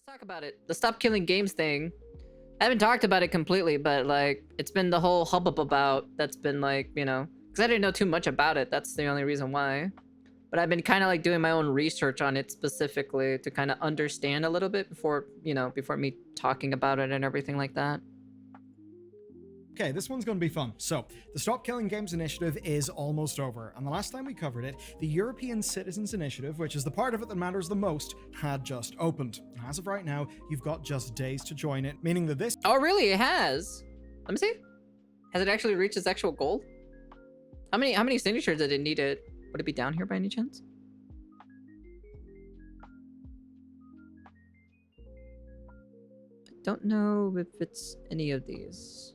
talk about it. The stop killing games thing. I haven't talked about it completely, but like it's been the whole hubbub about that's been like, you know, because I didn't know too much about it. That's the only reason why. But I've been kind of like doing my own research on it specifically to kind of understand a little bit before, you know, before me talking about it and everything like that. Okay, this one's going to be fun. So, the Stop Killing Games initiative is almost over, and the last time we covered it, the European Citizens Initiative, which is the part of it that matters the most, had just opened. And as of right now, you've got just days to join it, meaning that this... Oh, really? It has? Let me see. Has it actually reached its actual goal? How many signatures did it need it? Would it be down here by any chance? I don't know if it's any of these.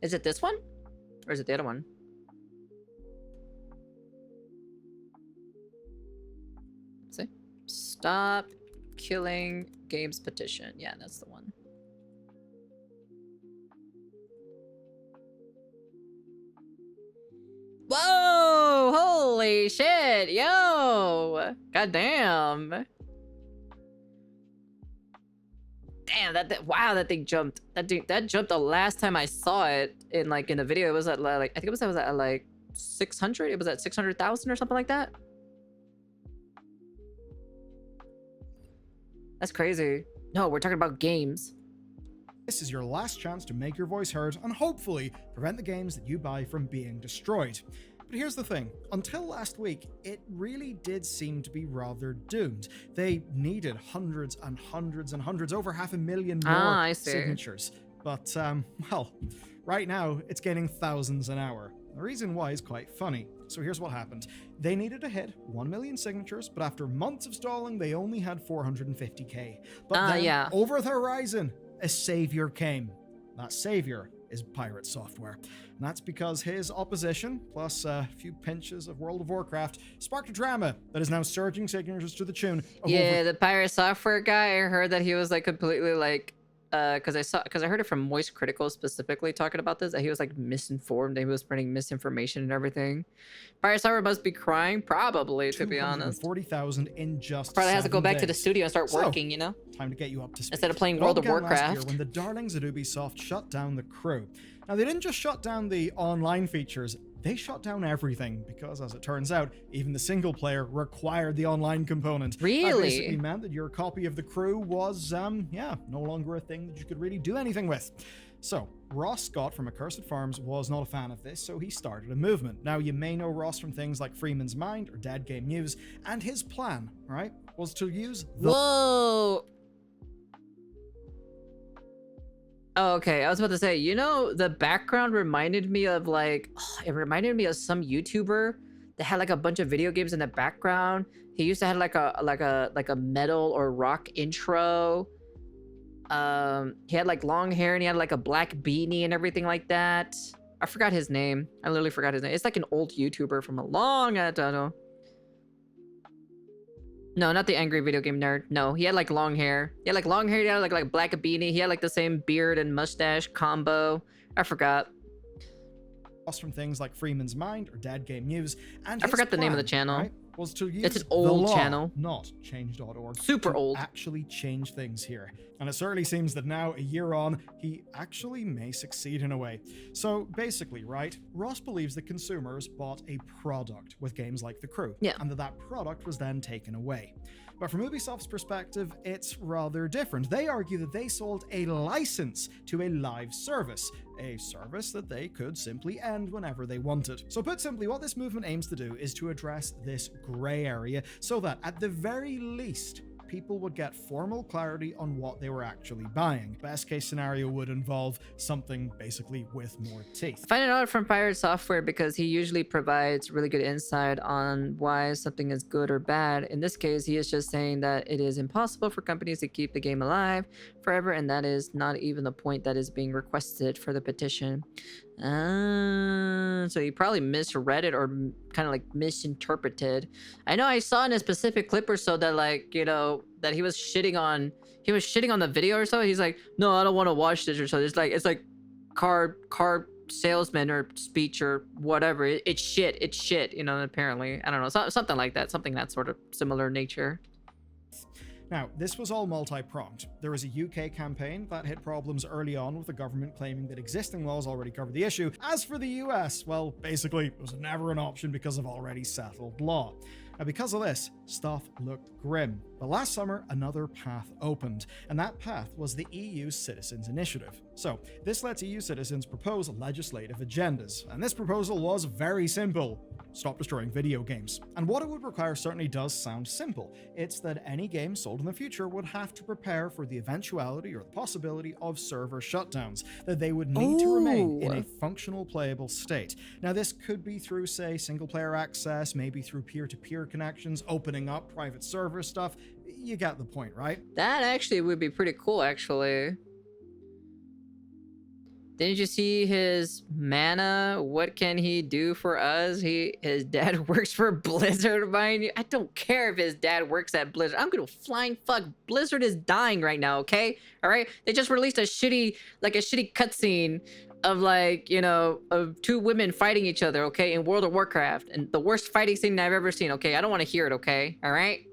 Is it this one? Or is it the other one? Let's see. Stop Killing Games petition. Yeah, that's the one. Whoa! Holy shit! Yo! Goddamn! Damn, wow, that thing jumped. That jumped the last time I saw it in the video. It was at like, I think it was at like 600. It was at 600,000 or something like that. That's crazy. No, we're talking about games. This is your last chance to make your voice heard and hopefully prevent the games that you buy from being destroyed. But here's the thing, until last week, it really did seem to be rather doomed. They needed hundreds and hundreds and hundreds, over 500,000 more signatures. But, well, right now, it's getting thousands an hour. The reason why is quite funny. So here's what happened. They needed to hit 1 million signatures, but after months of stalling, they only had 450k. But then, over the horizon, a savior came. That savior is Pirate Software. And that's because his opposition, plus a few pinches of World of Warcraft, sparked a drama that is now surging signatures to the tune of the Pirate Software guy, I heard that he was like completely like, because I heard it from Moist Critical specifically talking about this, that he was like misinformed, that he was spreading misinformation and everything. Pirate Software must be crying, probably, to be honest. 40,000 in just probably has to go back days. To the studio and start working, you know? Time to get you up to speed. Instead of playing World of Warcraft. Last year when the darlings at Ubisoft shut down the crew. Now, they didn't just shut down the online features, they shut down everything, because as it turns out, even the single player required the online component. Really? That basically meant that your copy of the crew was, no longer a thing that you could really do anything with. So, Ross Scott from Accursed Farms was not a fan of this, so he started a movement. Now, you may know Ross from things like Freeman's Mind or Dead Game News, and his plan, right, was to use the... Whoa! Oh, okay, I was about to say, you know, the background reminded me of like, it reminded me of some YouTuber that had like a bunch of video games in the background. He used to have like a metal or rock intro. He had like long hair and he had like a black beanie and everything like that. I forgot his name. I literally forgot his name. It's like an old YouTuber from a long, I don't know. No, not the angry video game nerd. No, he had like long hair. He had like long hair. He had like black beanie. He had like the same beard and mustache combo. I forgot. From things like Freeman's Mind or Dead Game News, and I forgot the name of the channel. Right, was to use it's an old channel, not change.org. Super old. Actually change things here, and it certainly seems that now, a year on, he actually may succeed in a way. So basically, right, Ross believes that consumers bought a product with games like The Crew, and that product was then taken away. But from Ubisoft's perspective, it's rather different. They argue that they sold a license to a live service, a service that they could simply end whenever they wanted. So put simply, what this movement aims to do is to address this gray area so that, at the very least, people would get formal clarity on what they were actually buying. Best case scenario would involve something basically with more teeth. I find it out from Pirate Software because he usually provides really good insight on why something is good or bad. In this case, he is just saying that it is impossible for companies to keep the game alive forever, and that is not even the point that is being requested for the petition. So he probably misread it or kind of like misinterpreted. I know I saw in a specific clip or so that, like, you know, that he was shitting on the video or so. He's like, no, I don't want to watch this or so. It's like carb salesman or speech or whatever. It's shit. It's shit. You know, apparently. I don't know. Something like that. Something that sort of similar nature. Now, this was all multi-pronged. There was a UK campaign that hit problems early on with the government claiming that existing laws already covered the issue. As for the US, well, basically, it was never an option because of already settled law. Now, because of this, stuff looked grim. But last summer, another path opened, and that path was the EU Citizens Initiative. So, this lets EU citizens propose legislative agendas, and this proposal was very simple. Stop destroying video games. And what it would require certainly does sound simple. It's that any game sold in the future would have to prepare for the eventuality or the possibility of server shutdowns, that they would need to remain in a functional playable state. Now, this could be through, say, single-player access, maybe through peer-to-peer connections, opening up private server stuff. You get the point, right? That actually would be pretty cool, actually. Didn't you see his mana? What can he do for us? His dad works for Blizzard, mind you. I don't care if his dad works at Blizzard. I'm gonna flying fuck. Blizzard is dying right now, okay? All right? They just released a shitty cutscene of like, you know, of two women fighting each other, okay, in World of Warcraft. And the worst fighting scene I've ever seen, okay? I don't want to hear it, okay? All right?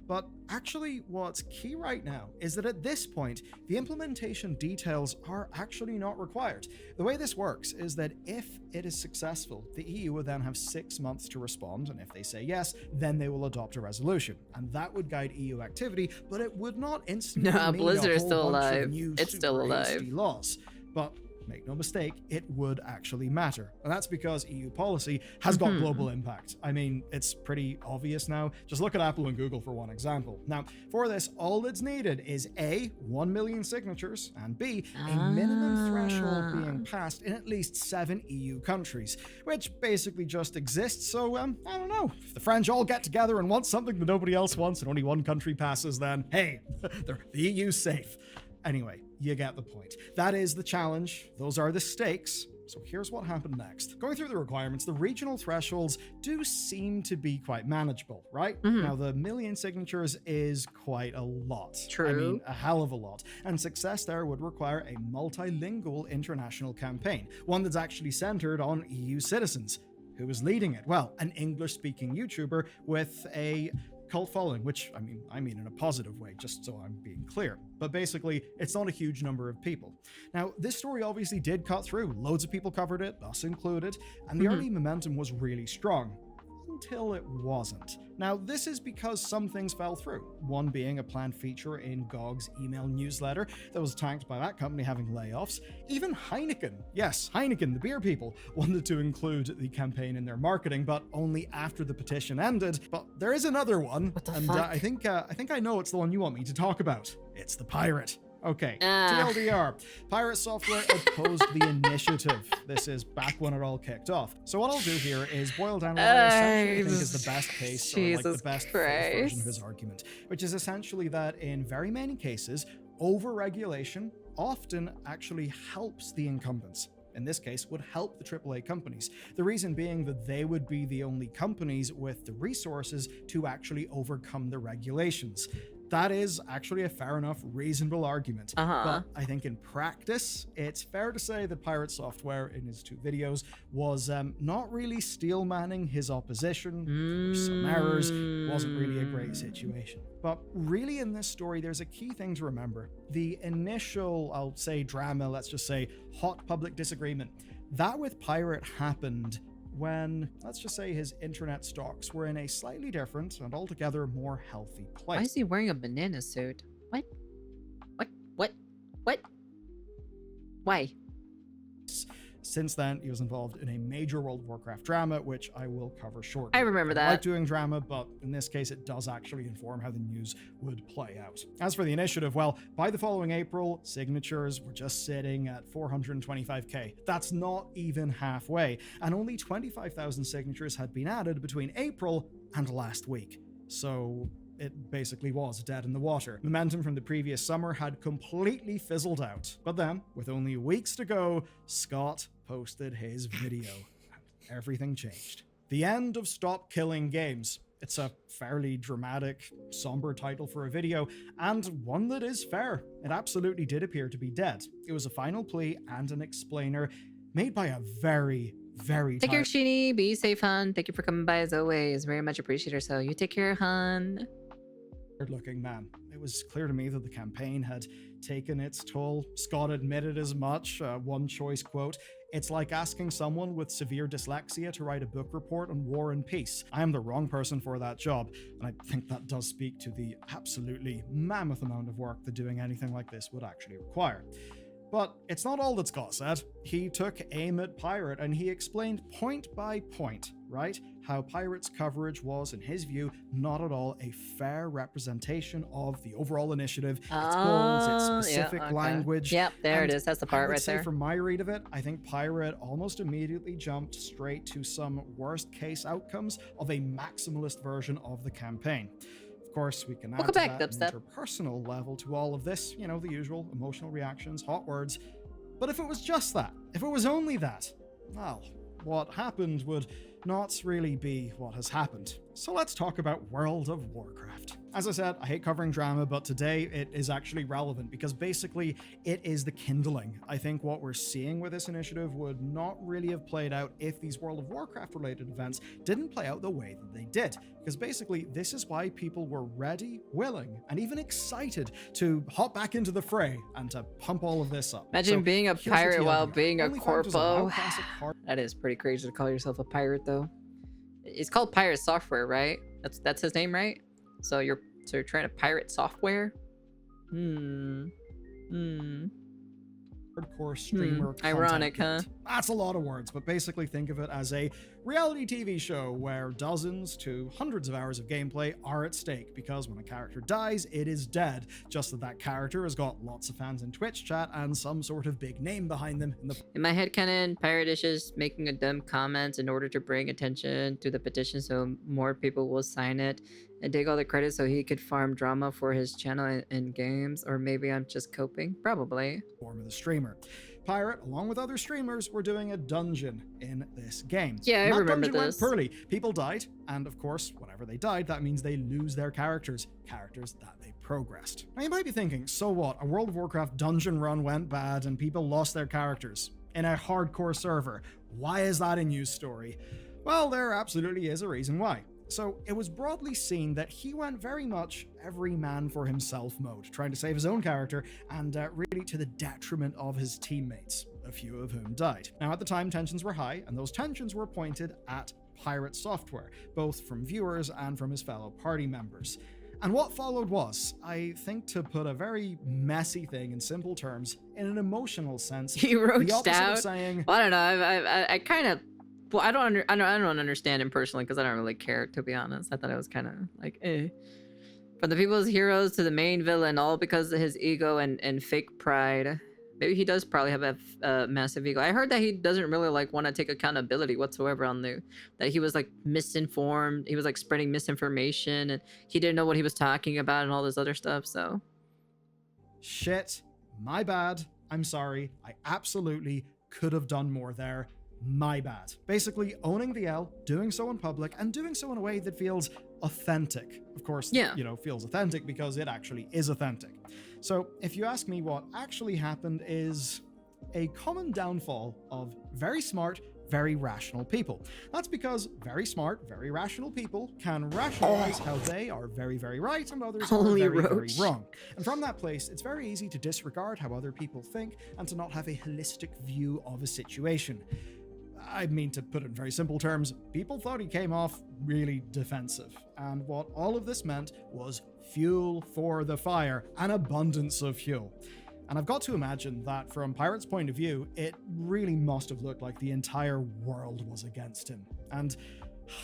But actually, what's key right now is that at this point, the implementation details are actually not required. The way this works is that if it is successful, the EU will then have 6 months to respond, and if they say yes, then they will adopt a resolution. And that would guide EU activity, but it would not instantly mean Blizzard is still alive. New It's still alive. hasty laws. But make no mistake, it would actually matter. And that's because EU policy has got global impact. I mean, it's pretty obvious now. Just look at Apple and Google for one example. Now, for this, all that's needed is A, 1 million signatures, and B, a minimum threshold being passed in at least 7 EU countries, which basically just exists. So, I don't know. If the French all get together and want something that nobody else wants and only one country passes, then hey, the EU's safe. Anyway, you get the point. That is the challenge. Those are the stakes. So here's what happened next. Going through the requirements, the regional thresholds do seem to be quite manageable, right? Now, the million signatures is quite a lot. True. I mean, a hell of a lot. And success there would require a multilingual international campaign, one that's actually centered on EU citizens. Who is leading it? Well, an English-speaking YouTuber with a cult following, which I mean in a positive way, just so I'm being clear. But basically, it's not a huge number of people. Now, this story obviously did cut through. Loads of people covered it, us included, and the early momentum was really strong. Until it wasn't. Now, this is because some things fell through, one being a planned feature in GOG's email newsletter that was tanked by that company having layoffs. Even Heineken, yes, Heineken, the beer people, wanted to include the campaign in their marketing, but only after the petition ended. But there is another one, and I think I know it's the one you want me to talk about. It's the pirate. Okay, TLDR. Pirate Software opposed the initiative. This is back when it all kicked off. So what I'll do here is boil down what I essentially think is the best case, or like the best version of his argument, which is essentially that in very many cases, over-regulation often actually helps the incumbents. In this case, would help the AAA companies. The reason being that they would be the only companies with the resources to actually overcome the regulations. That is actually a fair enough, reasonable argument. But I think in practice, it's fair to say that Pirate Software, in his 2 videos, was not really steel manning his opposition. There were some errors. Wasn't really a great situation. But really in this story, there's a key thing to remember. The initial, I'll say drama, let's just say hot public disagreement, that with Pirate happened when, let's just say, his internet stocks were in a slightly different and altogether more healthy place. Why is he wearing a banana suit? What? Why? Since then, he was involved in a major World of Warcraft drama, which I will cover shortly. I remember that. I like doing drama, but in this case, it does actually inform how the news would play out. As for the initiative, well, by the following April, signatures were just sitting at 425k. That's not even halfway, and only 25,000 signatures had been added between April and last week. So it basically was dead in the water. Momentum from the previous summer had completely fizzled out. But then, with only weeks to go, Scott posted his video. And everything changed. The end of Stop Killing Games. It's a fairly dramatic, somber title for a video, and one that is fair. It absolutely did appear to be dead. It was a final plea and an explainer made by a very, very Take care, Sheeny. Be safe, hun. Thank you for coming by as always. Very much appreciated. So you take care, hun. looking man. It was clear to me that the campaign had taken its toll. Scott admitted as much. One choice quote: "It's like asking someone with severe dyslexia to write a book report on war and peace. I am the wrong person for that job." And I think that does speak to the absolutely mammoth amount of work that doing anything like this would actually require. But it's not all that Scott said. He took aim at Pirate and he explained point by point, right, how Pirate's coverage was, in his view, not at all a fair representation of the overall initiative, its goals, its specific language. Yep, there it is. That's the part right there. From my read of it, I think Pirate almost immediately jumped straight to some worst case outcomes of a maximalist version of the campaign. Of course, we can add to that an interpersonal level to all of this, you know, the usual emotional reactions, hot words. But if it was just that, if it was only that, well, what happened would not really be what has happened. So let's talk about World of Warcraft. As I said, I hate covering drama, but today it is actually relevant because basically it is the kindling. I think what we're seeing with this initiative would not really have played out if these World of Warcraft related events didn't play out the way that they did. Because basically this is why people were ready, willing, and even excited to hop back into the fray and to pump all of this up. Imagine being a pirate while being a corpo. That is pretty crazy to call yourself a pirate though. It's called Pirate Software, right? That's his name, right? So you're trying to pirate software? Hardcore streamer. Ironic, huh? That's a lot of words, but basically think of it as a reality TV show where dozens to hundreds of hours of gameplay are at stake, because when a character dies, it is dead. Just that character has got lots of fans in Twitch chat and some sort of big name behind them. In my headcanon, Pirate is just making a dumb comment in order to bring attention to the petition so more people will sign it and take all the credit so he could farm drama for his channel and games. Or maybe I'm just coping. Probably. Form of the streamer. Pirate, along with other streamers, were doing a dungeon in this game. Yeah, I remember this. Went poorly. People died, and of course, whenever they died, that means they lose their characters that they progressed. Now you might be thinking, so what? A World of Warcraft dungeon run went bad and people lost their characters in a hardcore server. Why is that a news story? Well, there absolutely is a reason why. So it was broadly seen that he went very much every man for himself mode, trying to save his own character and really to the detriment of his teammates, a few of whom died. Now at the time tensions were high, and those tensions were pointed at Pirate Software, both from viewers and from his fellow party members. And what followed was, I think, to put a very messy thing in simple terms, in an emotional sense, he roached out. Saying, well, I don't know. I kind of. Well, I don't understand him personally because I don't really care, to be honest. I thought it was kind of like, eh. From the people's heroes to the main villain, all because of his ego and fake pride. Maybe he does probably have a massive ego. I heard that he doesn't really like want to take accountability whatsoever on that he was like misinformed. He was like spreading misinformation and he didn't know what he was talking about and all this other stuff. So, shit, my bad. I'm sorry. I absolutely could have done more there. My bad. Basically owning the L, doing so in public, and doing so in a way that feels authentic. Of course, yeah. You know, feels authentic because it actually is authentic. So if you ask me, what actually happened is a common downfall of very smart, very rational people. That's because very smart, very rational people can rationalize how they are very, very right and others are very, very wrong. And from that place, it's very easy to disregard how other people think and to not have a holistic view of a situation. I mean, to put it in very simple terms, people thought he came off really defensive. And what all of this meant was fuel for the fire, an abundance of fuel. And I've got to imagine that from Pirate's point of view, it really must have looked like the entire world was against him. And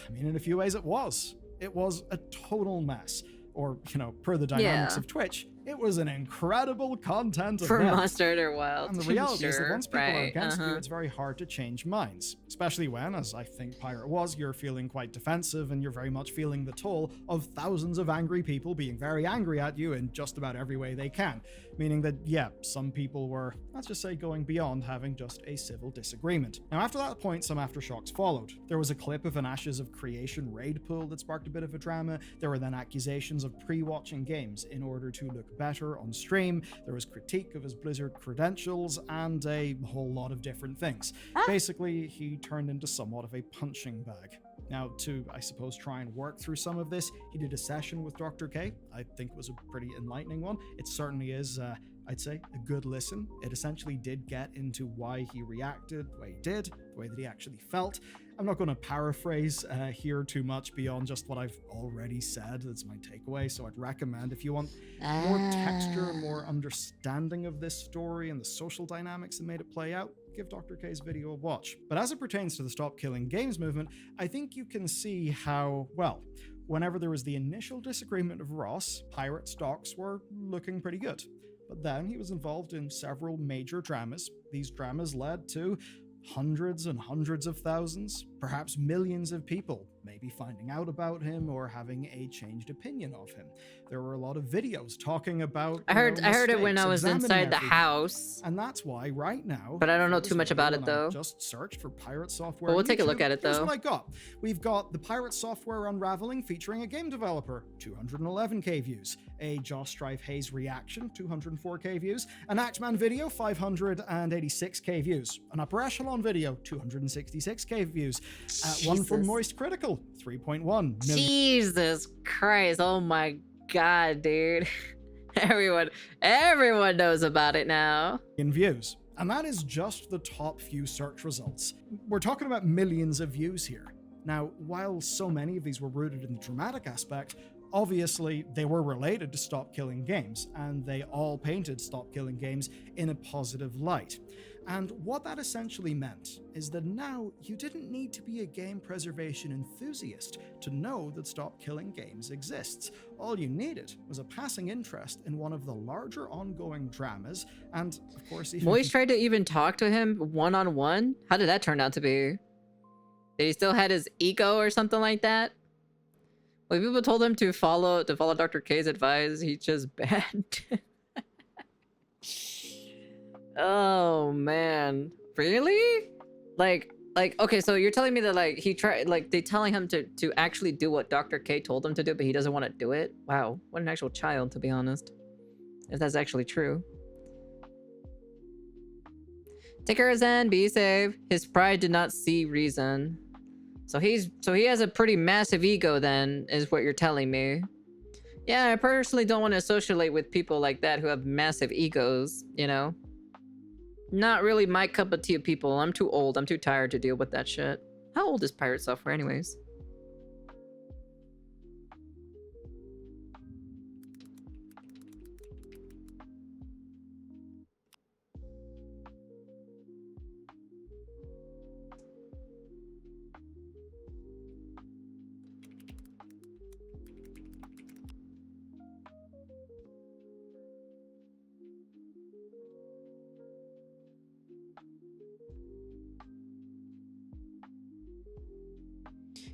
I mean, in a few ways it was. It was a total mess. Or, you know, per the dynamics of Twitch, It was an incredible content For event. Monster Hunter Wilds. And the reality is that Sure, once people are right, against you, it's very hard to change minds. Especially when, as I think Pirate was, you're feeling quite defensive and you're very much feeling the toll of thousands of angry people being very angry at you in just about every way they can. Meaning that, yeah, some people were, let's just say, going beyond having just a civil disagreement. Now, after that point, some aftershocks followed. There was a clip of an Ashes of Creation raid pool that sparked a bit of a drama. There were then accusations of pre-watching games in order to look better on stream. There was critique of his Blizzard credentials and a whole lot of different things. Basically, he turned into somewhat of a punching bag. Now, to, I suppose, try and work through some of this, he did a session with Dr. K. I think it was a pretty enlightening one. It certainly is, I'd say, a good listen. It essentially did get into why he reacted the way he did, the way that he actually felt. I'm not going to paraphrase here too much beyond just what I've already said. That's my takeaway. So I'd recommend, if you want more texture, more understanding of this story and the social dynamics that made it play out, give Dr. K's video a watch. But as it pertains to the Stop Killing Games movement, I think you can see how, well, whenever there was the initial disagreement of Ross, Pirate stocks were looking pretty good. But then he was involved in several major dramas. These dramas led to hundreds and hundreds of thousands, perhaps millions of people maybe finding out about him or having a changed opinion of him. There were a lot of videos talking about I heard it when I was inside the everything. house. And that's why right now, but I don't know for this too much video, about it when I though. Just search for Pirate Software. But we'll on take a look YouTube, at it here's though. what I got. We've got the Pirate Software Unraveling featuring a game developer, 211k views. A Joss Strife Hayes reaction, 204k views. An Axeman video, 586k views. An Upper Echelon video, 266k views. One from Moist Critical, 3.1 million. Jesus Christ! Oh my God, dude! Everyone knows about it now. In views. And that is just the top few search results. We're talking about millions of views here. Now, while so many of these were rooted in the dramatic aspect, obviously they were related to Stop Killing Games, and they all painted Stop Killing Games in a positive light. And what that essentially meant is that now you didn't need to be a game preservation enthusiast to know that Stop Killing Games exists. All you needed was a passing interest in one of the larger ongoing dramas, and of course even... Moist tried to even talk to him one-on-one? How did that turn out to be? Did he still had his ego or something like that? When people told him to follow Dr. K's advice, he just banned. Oh man, really? Like, okay, so you're telling me that like he tried, like they telling him to actually do what Dr. K told him to do, but he doesn't want to do it? Wow, what an actual child, to be honest. If that's actually true. Take care, Zen. Be safe. His pride did not see reason. So he has a pretty massive ego then, is what you're telling me. Yeah, I personally don't want to associate with people like that who have massive egos, you know? Not really my cup of tea of people. I'm too old. I'm too tired to deal with that shit. How old is Pirate Software anyways?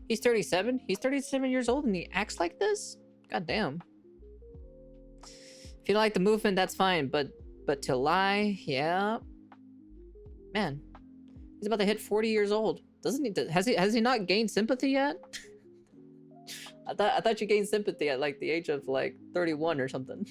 He's 37? He's 37 years old and he acts like this? God damn. If you don't like the movement, that's fine, but to lie, yeah. Man, he's about to hit 40 years old. Doesn't he? Has he not gained sympathy yet? I thought you gained sympathy at like the age of like 31 or something.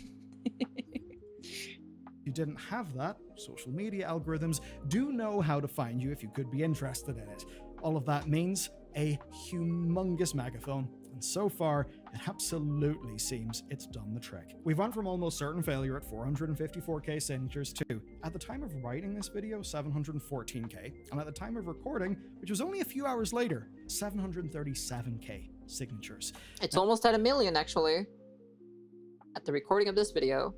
You didn't have that, social media algorithms do know how to find you if you could be interested in it. All of that means a humongous megaphone, and so far it absolutely seems it's done the trick. We've went from almost certain failure at 454k signatures to, at the time of writing this video, 714k, and at the time of recording, which was only a few hours later, 737k signatures. It's almost at 1 million actually at the recording of this video.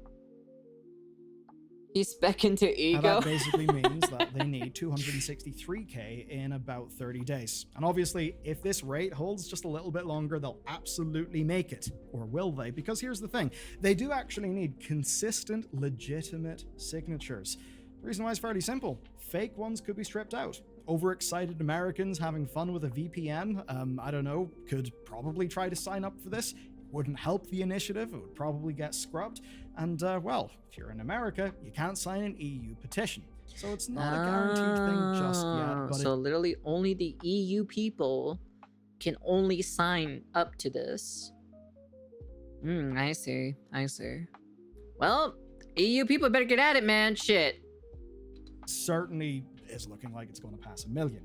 He's spec into Now, ego. that basically means that they need 263k in about 30 days. And obviously, if this rate holds just a little bit longer, they'll absolutely make it. Or will they? Because here's the thing, they do actually need consistent, legitimate signatures. The reason why is fairly simple. Fake ones could be stripped out. Overexcited Americans having fun with a VPN, I don't know, could probably try to sign up for this. Wouldn't help the initiative, it would probably get scrubbed. And, well, if you're in America, you can't sign an EU petition. So it's not a guaranteed thing just yet. But so literally only the EU people can only sign up to this. I see. Well, EU people better get at it, man. Shit. certainly is looking like it's going to pass 1 million.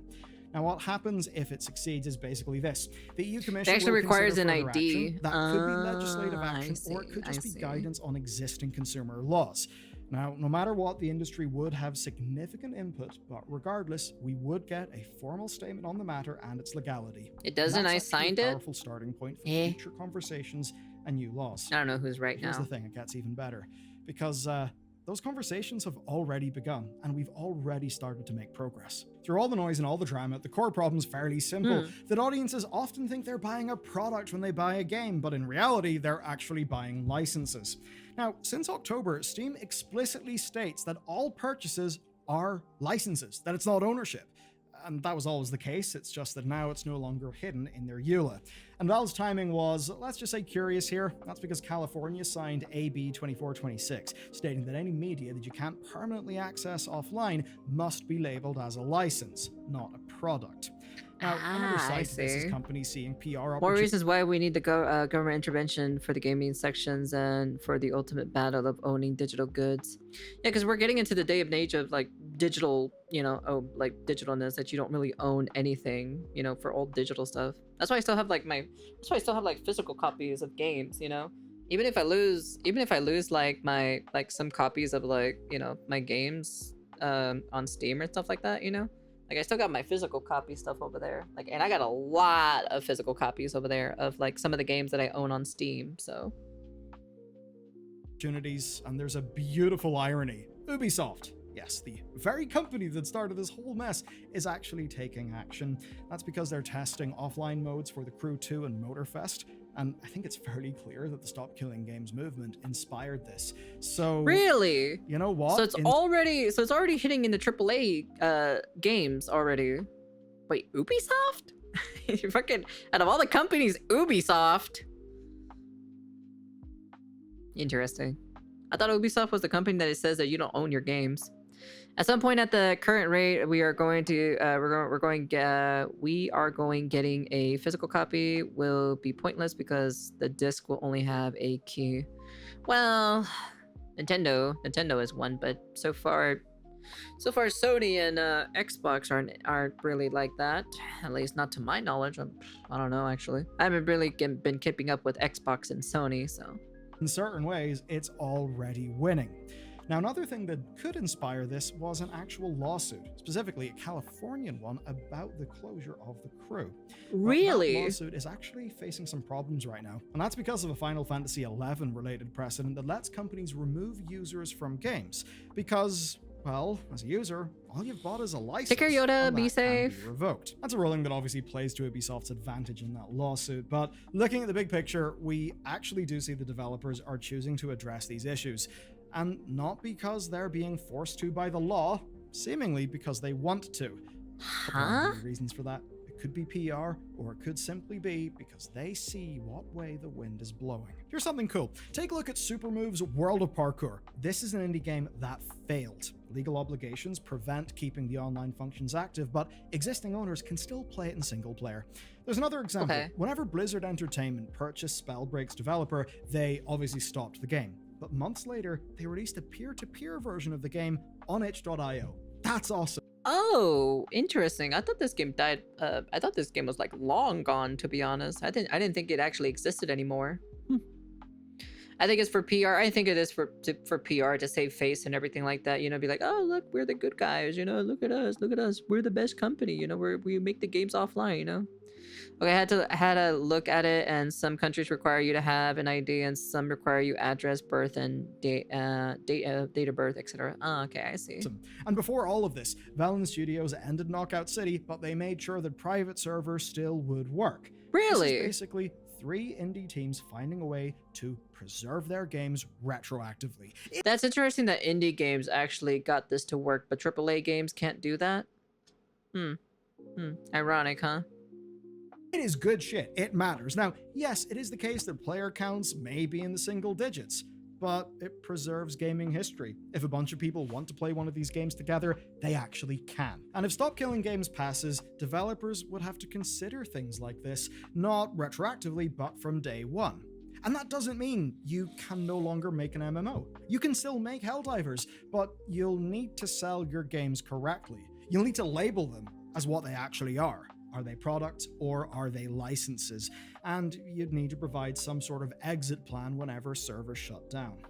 Now, what happens if it succeeds is basically this. The EU Commission It actually will requires an consider further ID. action. That could be legislative I action, or it see, could just I be see. guidance on existing consumer laws. Now, no matter what, the industry would have significant input, but regardless, we would get a formal statement on the matter and its legality. It doesn't. And I that's actually signed a it. powerful starting point for Eh. future conversations and new laws. I don't know who's right Here's now. the thing, it gets even better. Because those conversations have already begun, and we've already started to make progress. Through all the noise and all the drama, the core problem's fairly simple. That audiences often think they're buying a product when they buy a game, but in reality, they're actually buying licenses. Now, since October, Steam explicitly states that all purchases are licenses, that it's not ownership. And that was always the case, it's just that now it's no longer hidden in their EULA. And Valve's timing was, let's just say, curious here. That's because California signed AB 2426, stating that any media that you can't permanently access offline must be labeled as a license, not a product. Now, another I side to this is see. companies seeing PR More opportunities. reasons why we need the government intervention for the gaming sections and for the ultimate battle of owning digital goods. Yeah, because we're getting into the day and age of like digital, like digitalness, that you don't really own anything, for old digital stuff. That's why I still have like physical copies of games, Even if I lose like some copies of my games on Steam or stuff like that, Like I still got my physical copy stuff over there. And I got a lot of physical copies over there of like some of the games that I own on Steam, so. Opportunities, and there's a beautiful irony. Ubisoft, yes, the very company that started this whole mess, is actually taking action. That's because they're testing offline modes for The Crew 2 and Motorfest, and I think it's fairly clear that the Stop Killing Games movement inspired this. So Really? you know what? So it's already hitting in the AAA games already. Wait, Ubisoft? You fucking, out of all the companies, Ubisoft. Interesting. I thought Ubisoft was the company that it says that you don't own your games. At some point at the current rate, we are going to getting a physical copy will be pointless because the disc will only have a key. Well, Nintendo is one, but so far Sony and Xbox aren't really like that. At least not to my knowledge. I don't know, actually. I haven't really been keeping up with Xbox and Sony, so. in certain ways, it's already winning. Now, another thing that could inspire this was an actual lawsuit, specifically a Californian one about the closure of The Crew. But Really? that lawsuit is actually facing some problems right now, and that's because of a Final Fantasy XI related precedent that lets companies remove users from games because, well, as a user, all you've bought is a license. Take care, Yoda. and Be that can safe. be revoked. That's a ruling that obviously plays to Ubisoft's advantage in that lawsuit, but looking at the big picture, we actually do see the developers are choosing to address these issues. And not because they're being forced to by the law, seemingly because they want to. But there are Huh? many reasons for that. It could be PR, or it could simply be because they see what way the wind is blowing. Here's something cool. Take a look at Super Move's World of Parkour. This is an indie game that failed. Legal obligations prevent keeping the online functions active, but existing owners can still play it in single player. There's another example. Okay. Whenever Blizzard Entertainment purchased Spellbreak's developer, they obviously stopped the game. But months later, they released a peer-to-peer version of the game on itch.io. That's awesome. Oh, interesting. I thought this game died. I thought this game was like long gone, to be honest. I didn't think it actually existed anymore. I think it's for PR. I think it is for PR to save face and everything like that. Be like, oh look, we're the good guys. Look at us, we're the best company. We make the games offline. Okay, I had to look at it, and some countries require you to have an ID, and some require you address, birth, and date of birth, etc. Oh, okay, I see. And before all of this, Valen Studios ended Knockout City, but they made sure that private servers still would work. Really? This is basically 3 indie teams finding a way to preserve their games retroactively. That's interesting that indie games actually got this to work, but AAA games can't do that. Ironic, huh? It is good shit. It matters. Now, yes, it is the case that player counts may be in the single digits, but it preserves gaming history. If a bunch of people want to play one of these games together, they actually can. And if Stop Killing Games passes, developers would have to consider things like this, not retroactively, but from day one. And that doesn't mean you can no longer make an MMO. You can still make Helldivers, but you'll need to sell your games correctly. You'll need to label them as what they actually are. Are they products or are they licenses? And you'd need to provide some sort of exit plan whenever servers shut down.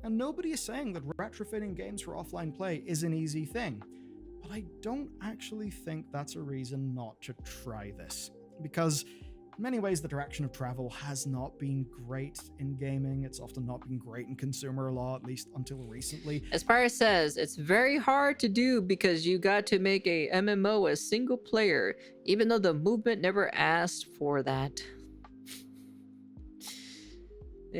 And nobody is saying that retrofitting games for offline play is an easy thing, but I don't actually think that's a reason not to try this. Because in many ways, the direction of travel has not been great in gaming. It's often not been great in consumer law, at least until recently. Aspire says, it's very hard to do because you got to make a MMO a single player, even though the movement never asked for that. I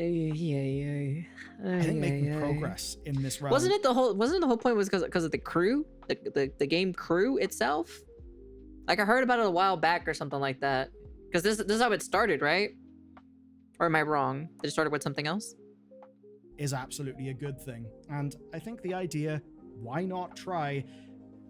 think making progress in this realm... Wasn't the whole point was because of the crew? The game crew itself? Like I heard about it a while back or something like that. Because this is how it started, right? Or am I wrong? Did it start with something else? Is absolutely a good thing. And I think the idea, why not try?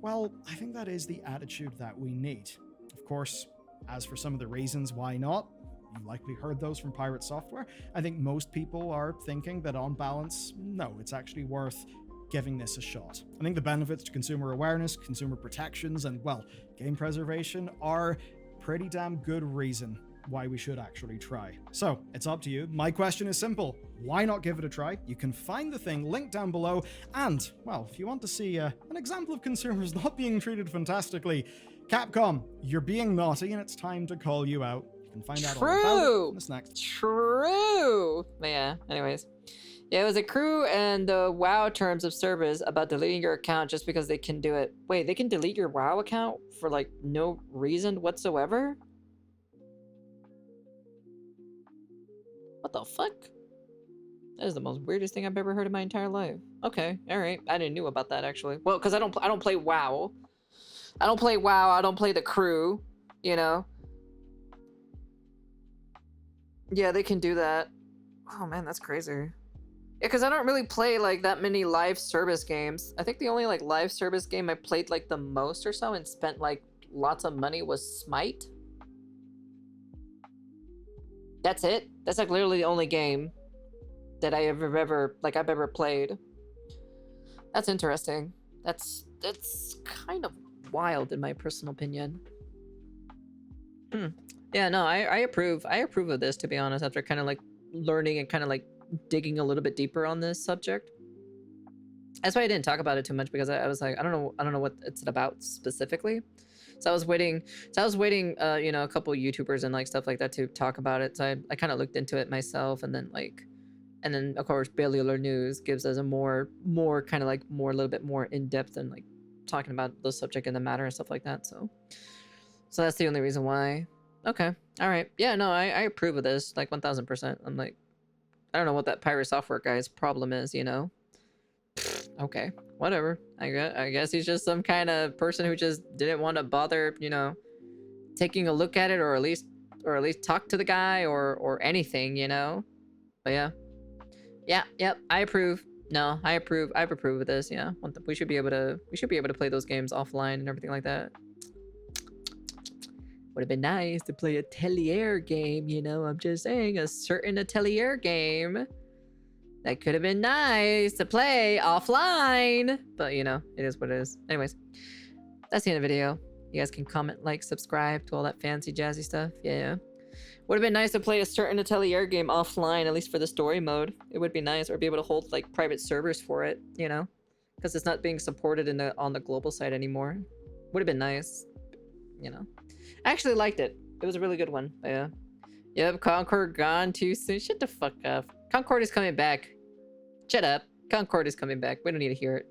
Well, I think that is the attitude that we need. Of course, as for some of the reasons why not, you've likely heard those from Pirate Software. I think most people are thinking that on balance, no, it's actually worth giving this a shot. I think the benefits to consumer awareness, consumer protections, and, well, game preservation are pretty damn good reason why we should actually try. So, it's up to you. My question is simple. Why not give it a try? You can find the thing linked down below, and, well, if you want to see an example of consumers not being treated fantastically, Capcom, you're being naughty and it's time to call you out. You can find out all about it in this next. True! But yeah, anyways. Yeah, it was a crew and the WoW terms of service about deleting your account just because they can do it. Wait, they can delete your WoW account for like no reason whatsoever? What the fuck? That is the most weirdest thing I've ever heard in my entire life. Okay, all right. I didn't know about that actually. Well, because I don't play WoW. I don't play WoW. I don't play the crew. You know. Yeah, they can do that. Oh man, that's crazy. Yeah, because I don't really play like that many live service games. I think the only like live service game I played like the most or so and spent like lots of money was Smite. That's it. That's like literally the only game that I've ever played. That's interesting. That's kind of wild in my personal opinion. Yeah, no, I approve. I approve of this, to be honest, after kind of like learning and kind of like digging a little bit deeper on this subject. That's why I didn't talk about it too much, because I was like, I don't know what it's about specifically. So I was waiting, you know, a couple YouTubers and like stuff like that to talk about it. So I kind of looked into it myself, and then of course Baylor News gives us a more kind of like a little bit more in depth and like talking about the subject and the matter and stuff like that. So that's the only reason why. Okay, all right, yeah, no, I approve of this like 1000%. I'm like, I don't know what that Pirate Software guy's problem is, you know. Okay, whatever. I guess he's just some kind of person who just didn't want to bother, you know, taking a look at it, or at least talk to the guy or anything, you know. But yeah, yep, I approve. No, I approve. I approve of this. Yeah, we should be able to play those games offline and everything like that. Would have been nice to play a Atelier game, you know. I'm just saying, a certain Atelier game. That could have been nice to play offline, but you know, it is what it is. Anyways, that's the end of the video. You guys can comment, like, subscribe to all that fancy jazzy stuff. Yeah. Would have been nice to play a certain Atelier game offline, at least for the story mode. It would be nice, or be able to hold like private servers for it, you know, because it's not being supported on the global side anymore. Would have been nice, you know. I actually liked it. It was a really good one. But yeah. Yep, Concord gone too soon. Shut the fuck up. Concord is coming back. Shut up. Concord is coming back. We don't need to hear it.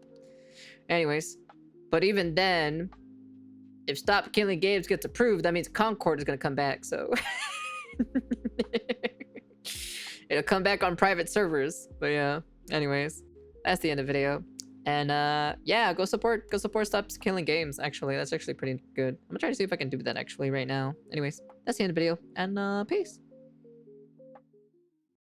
Anyways, but even then, if Stop Killing Games gets approved, that means Concord is gonna come back. So it'll come back on private servers. But yeah. Anyways, that's the end of the video. And yeah, go support Stop Killing Games. Actually, that's actually pretty good. I'm gonna try to see if I can do that actually right now. Anyways, that's the end of the video, and peace.